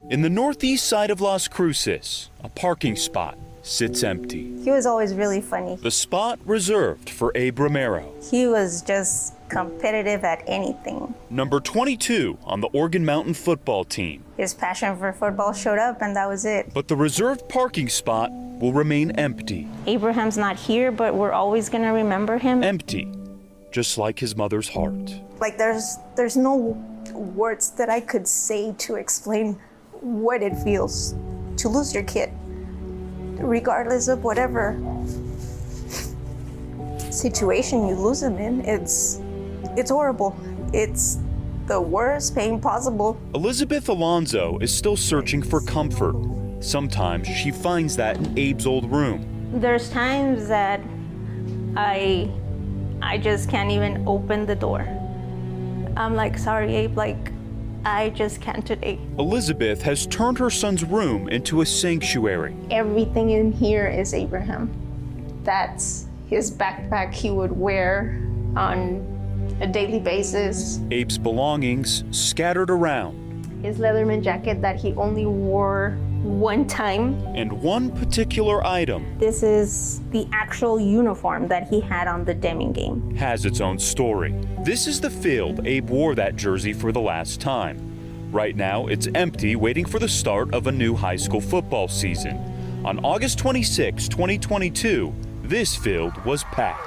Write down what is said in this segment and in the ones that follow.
In the northeast side of Las Cruces, a parking spot sits empty. He was always really funny. The spot reserved for Abe Romero. He was just competitive at anything. Number 22 on the Organ Mountain football team. His passion for football showed up, and that was it. But the reserved parking spot will remain empty. Abraham's not here, but we're always gonna remember him. Empty, just like his mother's heart. Like there's no words that I could say to explain what it feels to lose your kid. Regardless of whatever situation you lose him in, it's horrible. It's the worst pain possible. Elizabeth Alonso is still searching for comfort. Sometimes she finds that in Abe's old room. There's times that I just can't even open the door. I'm like, sorry, Abe, like, I just can't today. Elizabeth has turned her son's room into a sanctuary. Everything in here is Abraham. That's his backpack he would wear on a daily basis. Abe's belongings scattered around. His Leatherman jacket that he only wore one time. And one particular item. This is the actual uniform that he had on the Deming game. Has its own story. This is the field Abe wore that jersey for the last time. Right now, it's empty, waiting for the start of a new high school football season. On August 26, 2022, this field was packed.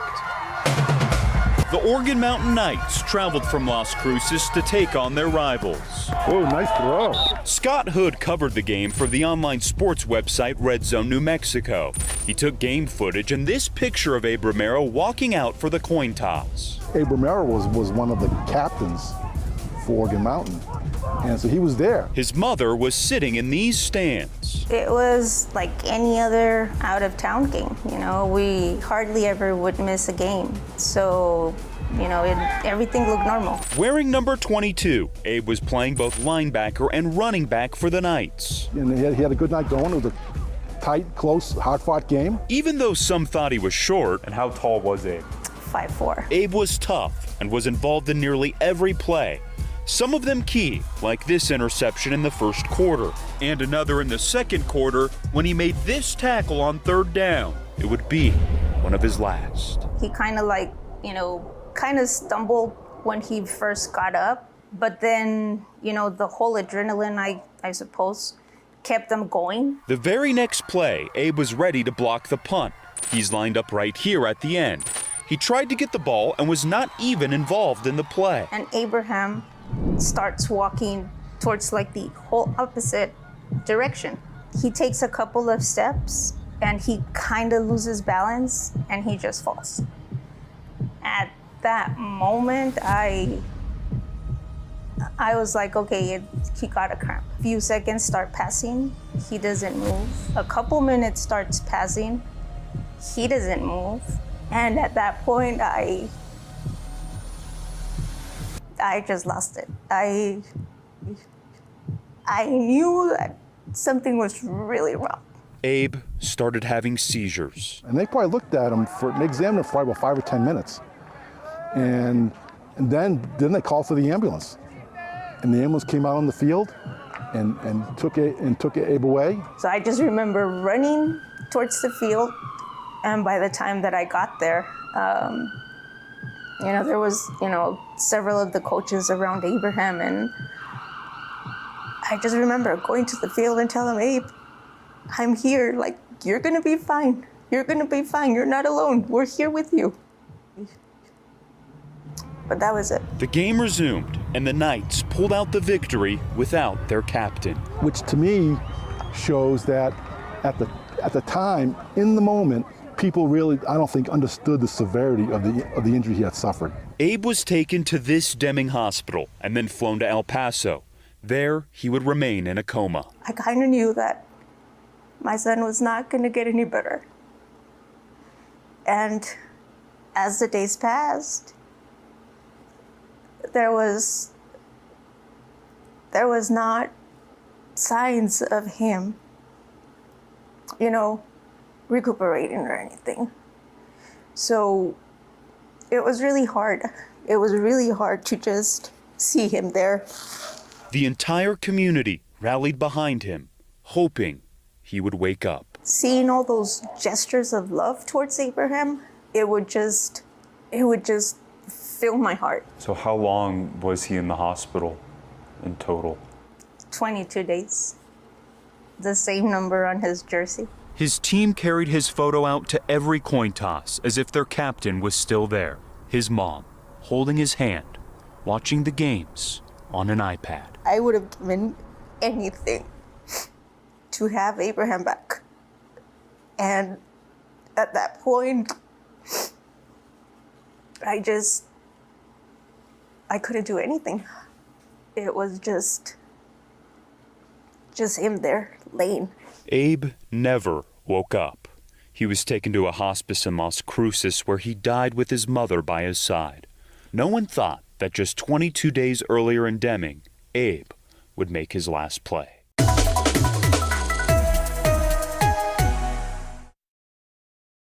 The Organ Mountain Knights traveled from Las Cruces to take on their rivals. Oh, nice throw. Scott Hood covered the game for the online sports website Red Zone New Mexico. He took game footage and this picture of Abe Romero walking out for the coin toss. Abe Romero was one of the captains for Organ Mountain, and so he was there. His mother was sitting in these stands. It was like any other out-of-town game. You know, we hardly ever would miss a game. So, you know, everything looked normal. Wearing number 22, Abe was playing both linebacker and running back for the Knights. And he had a good night going. It was a tight, close, hard-fought game. Even though some thought he was short. And how tall was Abe? 5'4". Abe was tough and was involved in nearly every play. Some of them key, like this interception in the first quarter, and another in the second quarter when he made this tackle on third down. It would be one of his last. He kind of like, you know, kind of stumbled when he first got up, but then, you know, the whole adrenaline, I suppose, kept them going. The very next play, Abe was ready to block the punt. He's lined up right here at the end. He tried to get the ball and was not even involved in the play. And Abraham starts walking towards like the whole opposite direction. He takes a couple of steps and he kind of loses balance and he just falls. At that moment, I was like, okay, he got a cramp. A few seconds, start passing, he doesn't move. A couple minutes, starts passing, he doesn't move. And at that point, I just lost it. I knew that something was really wrong. Abe started having seizures. And they probably looked at him, they examined him for about 5 or 10 minutes. And then they called for the ambulance. And the ambulance came out on the field and took Abe away. So I just remember running towards the field. And by the time that I got there, you know, there was, you know, several of the coaches around Abraham, and I just remember going to the field and telling him, Abe, I'm here, like, you're gonna be fine. You're gonna be fine, you're not alone, we're here with you. But that was it. The game resumed, and the Knights pulled out the victory without their captain. Which to me shows that at the time, in the moment, people really, I don't think, understood the severity of the injury he had suffered. Abe was taken to this Deming hospital and then flown to El Paso. There, he would remain in a coma. I kind of knew that my son was not going to get any better. And as the days passed, there was not signs of him, you know, recuperating or anything. So it was really hard. It was really hard to just see him there. The entire community rallied behind him, hoping he would wake up. Seeing all those gestures of love towards Abraham, it would just fill my heart. So how long was he in the hospital in total? 22 days. The same number on his jersey. His team carried his photo out to every coin toss as if their captain was still there. His mom, holding his hand, watching the games on an iPad. I would have given anything to have Abraham back. And at that point, I couldn't do anything. It was just him there, laying. Abe never woke up. He was taken to a hospice in Las Cruces where he died with his mother by his side. No one thought that just 22 days earlier in Deming, Abe would make his last play.